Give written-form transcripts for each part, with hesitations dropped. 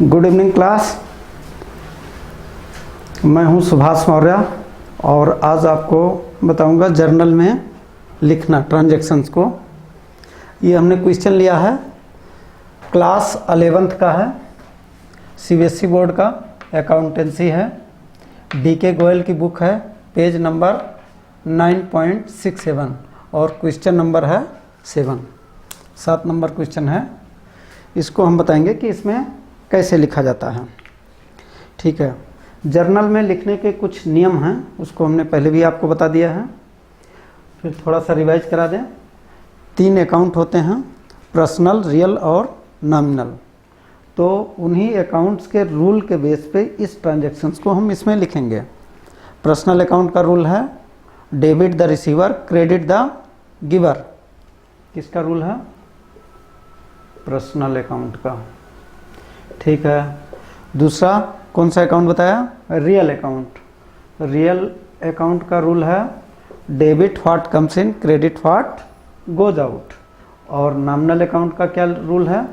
Good evening class. मैं हूं सुभाष मौर्य और आज आपको बताऊंगा जर्नल में लिखना ट्रांजैक्शंस को। ये हमने क्वेश्चन लिया है, क्लास 11th का है, सीबीएसई बोर्ड का, अकाउंटेंसी है, डीके गोयल की बुक है, पेज नंबर 9.67 और क्वेश्चन नंबर है 7 नंबर क्वेश्चन है। इसको हम बताएंगे कि इसमें कैसे लिखा जाता है। ठीक है, जर्नल में लिखने के कुछ नियम हैं, उसको हमने पहले भी आपको बता दिया है, फिर थोड़ा सा रिवाइज करा दें। 3 अकाउंट होते हैं, पर्सनल, रियल और नॉमिनल। तो उन्हीं अकाउंट्स के रूल के बेस पे इस ट्रांजैक्शंस को हम इसमें लिखेंगे। पर्सनल अकाउंट का रूल है debit the receiver, credit the giver. किसका रूल है? पर्सनल अकाउंट का। ठीक है, दूसरा कौन सा अकाउंट बताया? Real account. रियल अकाउंट का रूल है debit what comes in, credit what goes out. और नॉमिनल अकाउंट का क्या रूल है?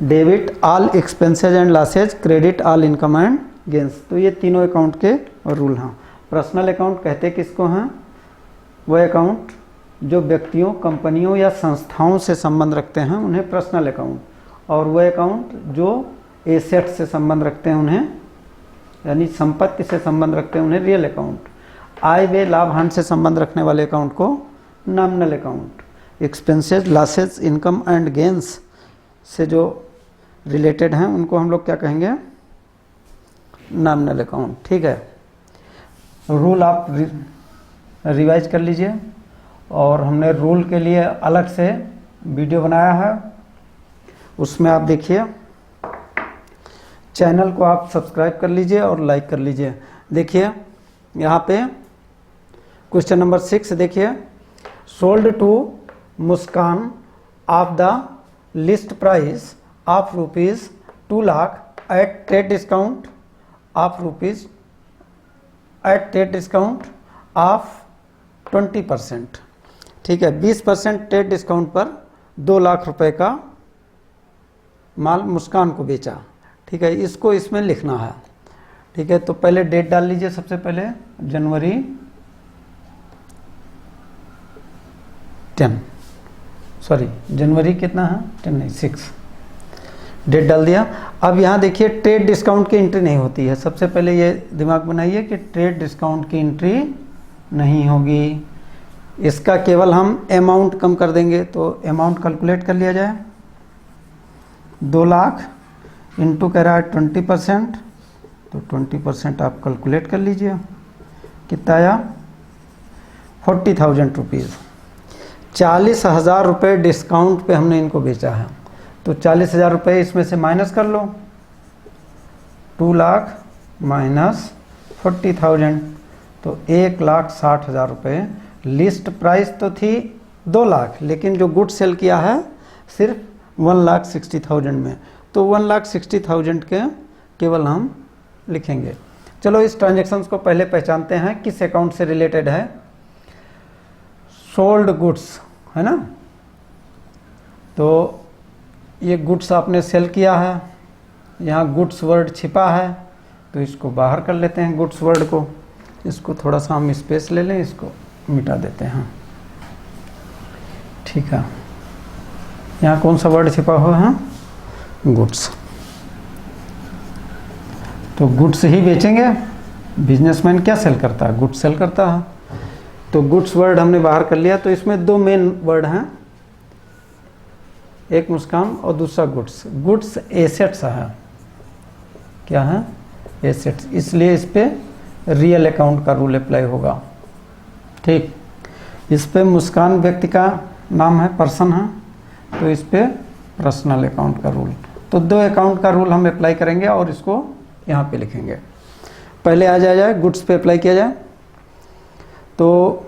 Debit all expenses and losses, credit all income and gains. तो ये तीनों अकाउंट के रूल हैं। पर्सनल अकाउंट कहते किसको हैं? वह अकाउंट जो व्यक्तियों, कंपनियों या संस्थाओं से संबंध रखते हैं उन्हें पर्सनल अकाउंट, और वह अकाउंट जो एसेट से संबंध रखते हैं उन्हें, यानी संपत्ति से संबंध रखते हैं उन्हें रियल अकाउंट। आय व्यय लाभ हानि से संबंध रखने वाले अकाउंट को nominal account. Expenses, losses, income and gains से जो रिलेटेड हैं उनको हम लोग क्या कहेंगे? Nominal account. ठीक है, रूल आप रिवाइज कर लीजिए, और हमने रूल के लिए अलग से वीडियो बनाया है, उसमें आप देखिए। चैनल को आप सब्सक्राइब कर लीजिए और लाइक कर लीजिए। देखिए यहाँ पे क्वेश्चन नंबर 6 देखिए, sold to Muskan of the list price of ₹2 lakh at trade discount of of 20%। ठीक है, 20% ट्रेड डिस्काउंट पर 2 लाख रुपए का माल मुस्कान को बेचा। ठीक है, इसको इसमें लिखना है। ठीक है, तो पहले डेट डाल लीजिए। सबसे पहले जनवरी 6 डेट डाल दिया। अब यहाँ देखिए ट्रेड डिस्काउंट की एंट्री नहीं होती है। सबसे पहले ये दिमाग बनाइए कि ट्रेड डिस्काउंट की एंट्री नहीं होगी। इसका केवल हम अमाउंट कम कर देंगे। तो अमाउंट कैलकुलेट कर लिया जाए। 2 लाख इंटू कह रहा है 20%, तो 20% आप कैलकुलेट कर लीजिए, कितना आया? 40,000 रुपीज़। 40,000 रुपये डिस्काउंट पे हमने इनको बेचा है। तो 40,000 रुपये इसमें से माइनस कर लो। 2 लाख माइनस 40,000, तो 1,60,000 रुपये। लिस्ट प्राइस तो थी 2 लाख, लेकिन जो गुड सेल किया है सिर्फ 1,60,000 में। तो 1,60,000 के केवल हम लिखेंगे। चलो इस ट्रांजैक्शंस को पहले पहचानते हैं, किस अकाउंट से रिलेटेड है। सोल्ड गुड्स है ना, तो ये गुड्स आपने सेल किया है। यहाँ गुड्स वर्ड छिपा है, तो इसको बाहर कर लेते हैं गुड्स वर्ड को। इसको थोड़ा सा हम स्पेस ले लें, इसको मिटा देते हैं। ठीक है, यहाँ कौन सा वर्ड छिपा हुआ है? गुड्स। तो गुड्स ही बेचेंगे। बिजनेसमैन क्या सेल करता है? गुड्स सेल करता है। तो गुड्स वर्ड हमने बाहर कर लिया। तो इसमें 2 मेन वर्ड हैं, एक मुस्कान और दूसरा गुड्स। गुड्स एसेट्स है। क्या है? एसेट्स। इसलिए इस पे रियल अकाउंट का रूल अप्लाई होगा। ठीक, इस पे मुस्कान व्यक्ति का नाम है, पर्सन है, तो इस पे पर्सनल अकाउंट का रूल। तो 2 अकाउंट का रूल हम अप्लाई करेंगे और इसको यहाँ पे लिखेंगे। पहले आ जाए गुड्स पे अप्लाई किया जाए। तो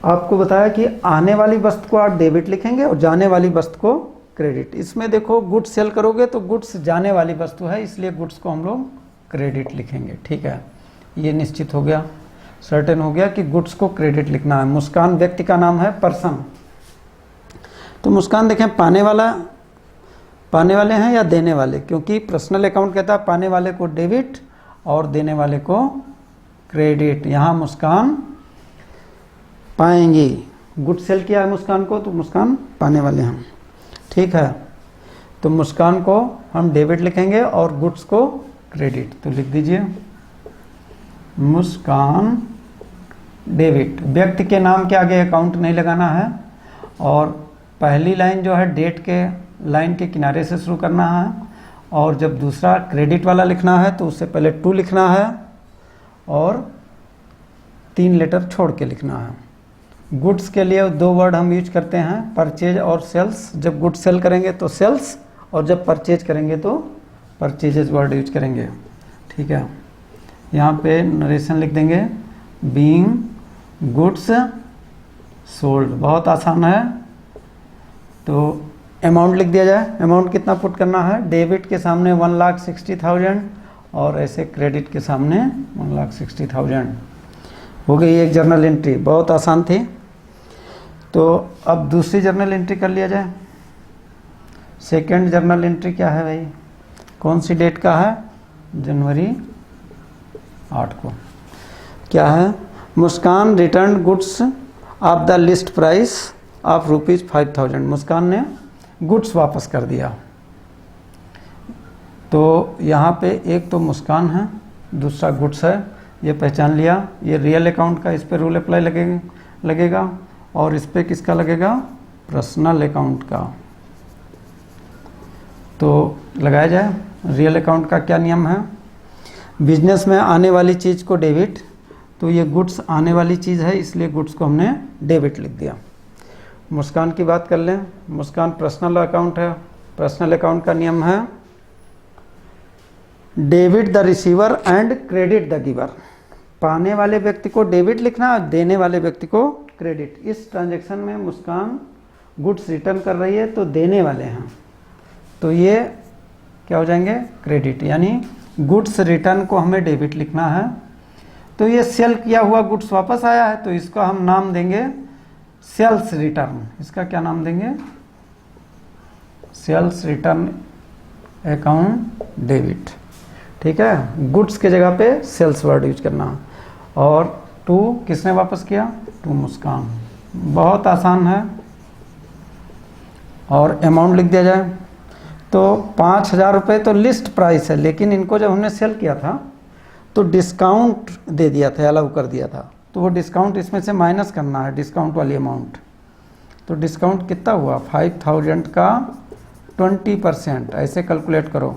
आपको बताया कि आने वाली वस्तु को आप डेबिट लिखेंगे और जाने वाली वस्तु को क्रेडिट। इसमें देखो गुड्स सेल करोगे तो गुड्स जाने वाली वस्तु है, इसलिए गुड्स को हम लोग क्रेडिट लिखेंगे। ठीक है, ये निश्चित हो गया, सर्टेन हो गया कि गुड्स को क्रेडिट लिखना है। मुस्कान व्यक्ति का नाम है, पर्सन। तो मुस्कान देखें पाने वाला पाने वाले हैं या देने वाले, क्योंकि पर्सनल अकाउंट कहता है पाने वाले को डेबिट और देने वाले को क्रेडिट। यहाँ मुस्कान पाएंगी, गुड सेल किया है मुस्कान को तो मुस्कान पाने वाले हैं। ठीक है, तो मुस्कान को हम डेबिट लिखेंगे और गुड्स को क्रेडिट। तो लिख दीजिए मुस्कान डेबिट। व्यक्ति के नाम के आगे अकाउंट नहीं लगाना है और पहली लाइन जो है डेट के लाइन के किनारे से शुरू करना है, और जब दूसरा क्रेडिट वाला लिखना है तो उससे पहले टू लिखना है और 3 लेटर छोड़ के लिखना है। गुड्स के लिए 2 वर्ड हम यूज करते हैं, परचेज और सेल्स। जब गुड्स सेल करेंगे तो सेल्स, और जब परचेज करेंगे तो परचेजेज वर्ड यूज करेंगे। ठीक है, यहाँ पे नरेशन लिख देंगे बीइंग गुड्स सोल्ड। बहुत आसान है। तो अमाउंट लिख दिया जाए। अमाउंट कितना पुट करना है, डेबिट के सामने 1,60,000 और ऐसे क्रेडिट के सामने 1,60,000। हो गई एक जर्नल एंट्री, बहुत आसान थी। तो अब दूसरी जर्नल एंट्री कर लिया जाए। सेकंड जर्नल एंट्री क्या है भाई, कौन सी डेट का है, जनवरी 8 को। क्या है, Muskan return goods of the list price of ₹5,000। Muskan ने गुड्स वापस कर दिया। तो यहाँ पे एक तो मुस्कान है, दूसरा गुड्स है, ये पहचान लिया। ये रियल अकाउंट का, इस पे रूल अप्लाई लगेगा और इस पे किसका लगेगा, पर्सनल अकाउंट का। तो लगाया जाए। रियल अकाउंट का क्या नियम है, बिजनेस में आने वाली चीज़ को डेबिट, तो ये गुड्स आने वाली चीज़ है इसलिए गुड्स को हमने डेबिट लिख दिया। मुस्कान की बात कर लें। मुस्कान पर्सनल अकाउंट है। पर्सनल अकाउंट का नियम है debit the receiver and credit the giver. पाने वाले व्यक्ति को डेबिट लिखना और देने वाले व्यक्ति को क्रेडिट। इस ट्रांजैक्शन में मुस्कान गुड्स रिटर्न कर रही है तो देने वाले हैं, तो ये क्या हो जाएंगे, क्रेडिट। यानी गुड्स रिटर्न को हमें डेबिट लिखना है। तो ये सेल किया हुआ गुड्स वापस आया है तो इसका हम नाम देंगे सेल्स रिटर्न। इसका क्या नाम देंगे, सेल्स रिटर्न अकाउंट डेबिट। ठीक है, गुड्स के जगह पे सेल्स वर्ड यूज करना। और टू किसने वापस किया, टू मुस्कान। बहुत आसान है। और अमाउंट लिख दिया जाए। तो 5,000 रुपये तो लिस्ट प्राइस है, लेकिन इनको जब हमने सेल किया था तो डिस्काउंट दे दिया था, अलाउ कर दिया था, तो वो डिस्काउंट इसमें से माइनस करना है, डिस्काउंट वाली अमाउंट। तो डिस्काउंट कितना हुआ, 5,000 का 20%, ऐसे कैलकुलेट करो।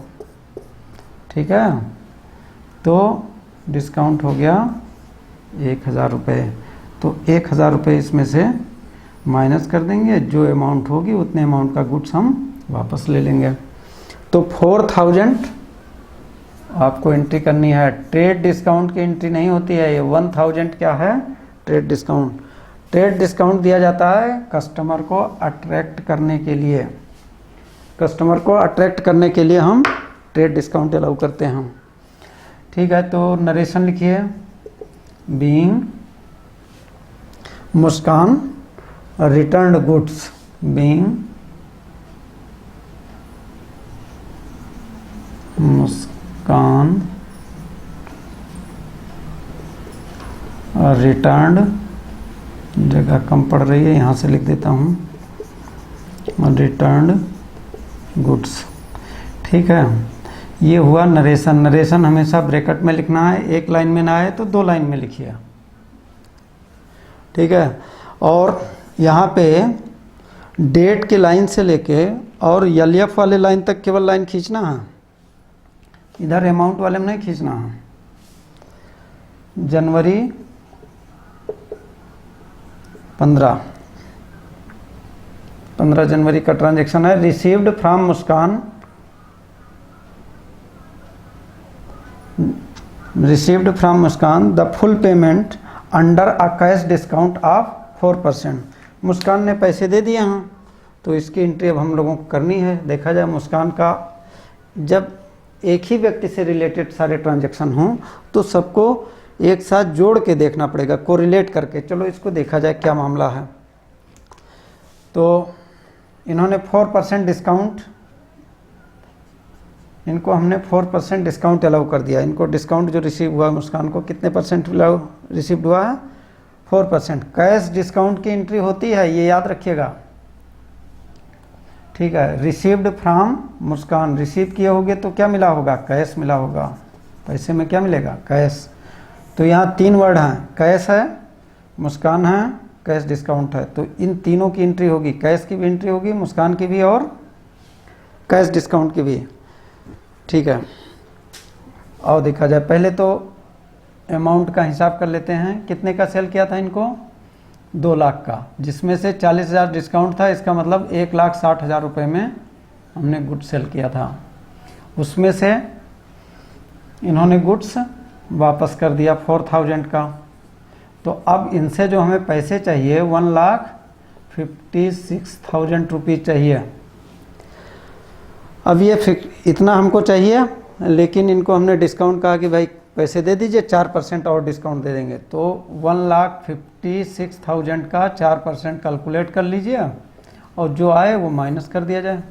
ठीक है, तो डिस्काउंट हो गया 1,000 रुपये। तो 1,000 रुपये इसमें से माइनस कर देंगे, जो अमाउंट होगी उतने अमाउंट का गुड्स हम वापस ले लेंगे। तो 4,000 आपको एंट्री करनी है। ट्रेड डिस्काउंट की एंट्री नहीं होती है। ये 1,000 क्या है, ट्रेड डिस्काउंट। ट्रेड डिस्काउंट दिया जाता है कस्टमर को अट्रैक्ट करने के लिए। कस्टमर को अट्रैक्ट करने के लिए हम ट्रेड डिस्काउंट अलाउ करते हैं। ठीक है, तो नरेशन लिखिए। बीइंग मुस्कान रिटर्न्ड गुड्स, बीइंग मुस्कान रिटर्न्ड, जगह कम पड़ रही है यहाँ से लिख देता हूँ, रिटर्न्ड गुड्स। ठीक है, ये हुआ नरेशन। नरेशन हमेशा ब्रैकेट में लिखना है, एक लाइन में ना आए तो 2 लाइन में लिखिए। ठीक है, और यहाँ पे डेट की लाइन से लेके और एलएफ वाले लाइन तक केवल लाइन खींचना है, इधर अमाउंट वाले में नहीं खींचना है। जनवरी 15 जनवरी का ट्रांजैक्शन है। Received from Muskan, received from Muskan the full payment under a cash discount of 4%। मुस्कान ने पैसे दे दिए हैं तो इसकी एंट्री अब हम लोगों को करनी है। देखा जाए मुस्कान का, जब एक ही व्यक्ति से रिलेटेड सारे ट्रांजैक्शन हों तो सबको एक साथ जोड़ के देखना पड़ेगा, कोरिलेट करके। चलो इसको देखा जाए क्या मामला है। तो इन्होंने 4% डिस्काउंट इनको हमने 4% डिस्काउंट अलाउ कर दिया। इनको डिस्काउंट जो रिसीव हुआ मुस्कान को कितने परसेंट रिसीव हुआ है? 4%। कैश डिस्काउंट की एंट्री होती है, ये याद रखिएगा, ठीक है। रिसीव्ड फ्रॉम मुस्कान, रिसीव किए होगे तो क्या मिला होगा? कैश मिला होगा। पैसे में क्या मिलेगा? कैश। तो यहाँ 3 वर्ड हैं, कैश है, मुस्कान है, कैश डिस्काउंट है। तो इन तीनों की एंट्री होगी, कैश की भी एंट्री होगी, मुस्कान की भी और कैश डिस्काउंट की भी, ठीक है। और देखा जाए, पहले तो अमाउंट का हिसाब कर लेते हैं। कितने का सेल किया था इनको? 2 लाख का, जिसमें से 40,000 डिस्काउंट था। इसका मतलब 1,60,000 रुपये में हमने गुड्स सेल किया था। उसमें से इन्होंने गुड्स वापस कर दिया 4,000 का। तो अब इनसे जो हमें पैसे चाहिए 1,56,000 रुपीज़ चाहिए। अब ये इतना हमको चाहिए, लेकिन इनको हमने डिस्काउंट कहा कि भाई पैसे दे दीजिए, 4% और डिस्काउंट दे देंगे। तो 1,56,000 का 4% कैलकुलेट कर लीजिए और जो आए वो माइनस कर दिया जाए।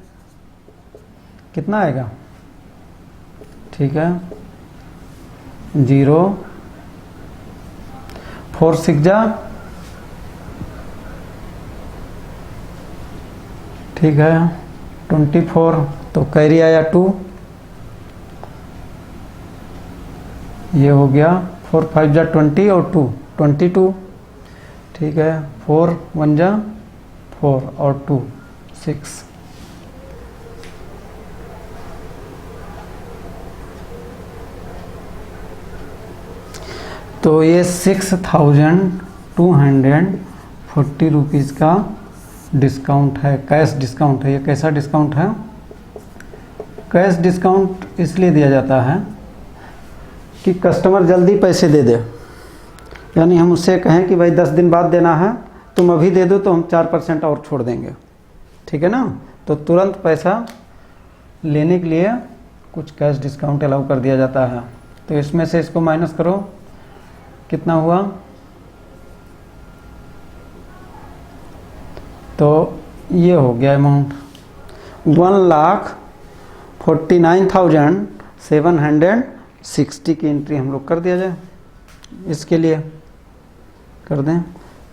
कितना आएगा? ठीक है, 0 4 6 जा, ठीक है, 24। तो कैरी आया 2, ये हो गया 4 5 जा 20 और 2 22, ठीक है। 4 1 जा 4 और 2 6। तो ये 6,240 रुपीज़ का डिस्काउंट है, कैश डिस्काउंट है। ये कैसा डिस्काउंट है? कैश डिस्काउंट इसलिए दिया जाता है कि कस्टमर जल्दी पैसे दे दे। यानी हम उससे कहें कि भाई 10 दिन बाद देना है, तुम अभी दे दो तो हम 4% और छोड़ देंगे, ठीक है ना। तो तुरंत पैसा लेने के लिए कुछ कैश डिस्काउंट अलाउ कर दिया जाता है। तो इसमें से इसको माइनस करो, कितना हुआ? तो ये हो गया अमाउंट 1,49,760 की एंट्री हम लोग कर दिया जाए। इसके लिए कर दें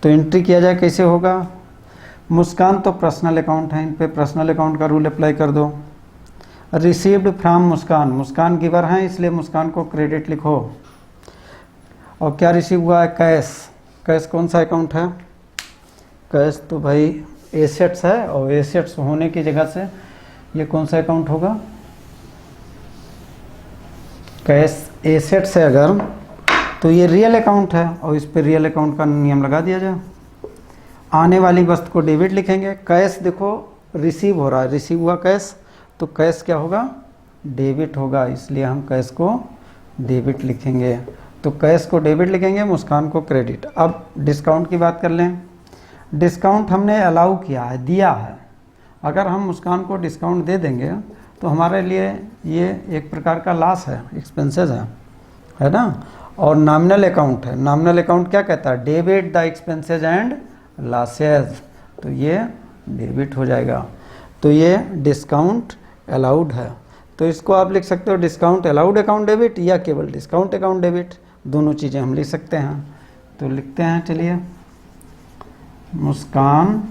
तो एंट्री किया जाए, कैसे होगा? मुस्कान तो पर्सनल अकाउंट है, इन पे पर्सनल अकाउंट का रूल अप्लाई कर दो। Received from Muskan, Muskan giver हैं इसलिए मुस्कान को क्रेडिट लिखो। और क्या रिसीव हुआ है? कैश। कैश कौन सा अकाउंट है? कैश तो भाई एसेट्स है, और एसेट्स होने की जगह से ये कौन सा अकाउंट होगा? कैश एसेट्स है अगर, तो ये रियल अकाउंट है और इस पे रियल अकाउंट का नियम लगा दिया जाए। आने वाली वस्तु को डेबिट लिखेंगे। कैश देखो रिसीव हो रहा है, रिसीव हुआ कैश, तो कैश क्या होगा? डेबिट होगा, इसलिए हम कैश को डेबिट लिखेंगे। तो कैश को डेबिट लिखेंगे, मुस्कान को क्रेडिट। अब डिस्काउंट की बात कर लें। डिस्काउंट हमने अलाउ किया है, दिया है। अगर हम मुस्कान को डिस्काउंट दे देंगे तो हमारे लिए ये एक प्रकार का लॉस है, एक्सपेंसेस है ना। और नॉमिनल अकाउंट है। नॉमिनल अकाउंट क्या कहता है? Debit the expenses and losses. तो ये डेबिट हो जाएगा। तो ये डिस्काउंट अलाउड है। तो इसको आप लिख सकते हो डिस्काउंट अलाउड अकाउंट डेबिट या केवल डिस्काउंट अकाउंट डेबिट, दोनों चीज़ें हम लिख सकते हैं। तो लिखते हैं, चलिए, Muskan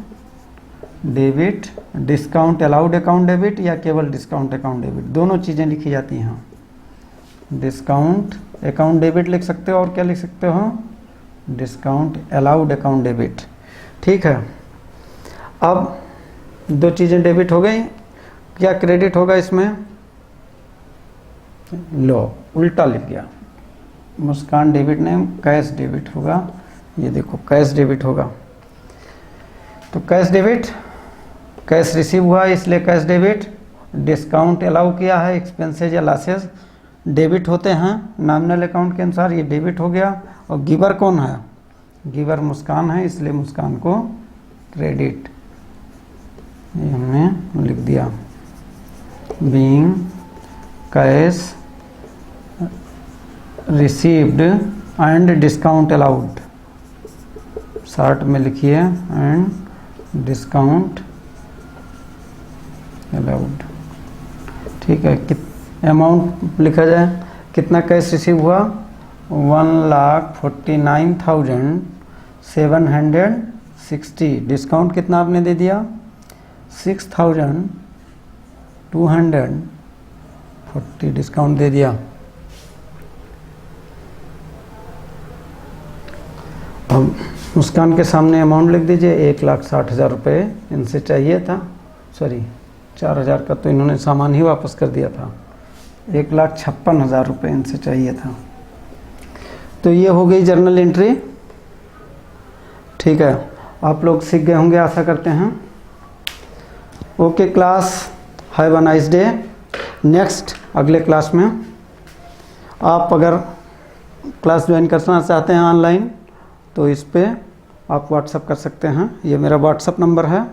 debit discount allowed account debit या केवल डिस्काउंट अकाउंट डेबिट, दोनों चीज़ें लिखी जाती हैं। डिस्काउंट अकाउंट डेबिट लिख सकते हो और क्या लिख सकते हो? डिस्काउंट अलाउड अकाउंट डेबिट, ठीक है। अब दो चीज़ें डेबिट हो गई, क्या क्रेडिट होगा इसमें? लो उल्टा लिख गया, मुस्कान डेबिट नहीं कैश डेबिट होगा। ये देखो कैश डेबिट होगा। तो कैश डेबिट, कैश रिसीव हुआ इसलिए कैश डेबिट। डिस्काउंट अलाउ किया है, एक्सपेंसेज या लॉसेस डेबिट होते हैं नॉमिनल अकाउंट के अनुसार, ये डेबिट हो गया। और गिवर कौन है? गिवर मुस्कान है, इसलिए मुस्कान को क्रेडिट, ये हमने लिख दिया। Being cash received and discount allowed, short में लिखिए, एंड डिस्काउंट अलाउड, ठीक है। अमाउंट लिखा जाए, कितना कैश रिसीव हुआ, 1,49,760। डिस्काउंट कितना आपने दे दिया, 6,240 डिस्काउंट दे दिया। अब मुस्कान के सामने अमाउंट लिख दीजिए, 1,60,000 रुपये इनसे चाहिए था, सॉरी 4,000 का तो इन्होंने सामान ही वापस कर दिया था, 1,56,000 रुपये इनसे चाहिए था। तो ये हो गई जर्नल एंट्री। ठीक है, आप लोग सीख गए होंगे आशा करते हैं। Okay class, have a nice day. Next अगले क्लास में आप अगर क्लास ज्वाइन करना चाहते हैं ऑनलाइन तो इस पे आप व्हाट्सअप कर सकते हैं, ये मेरा व्हाट्सअप नंबर है।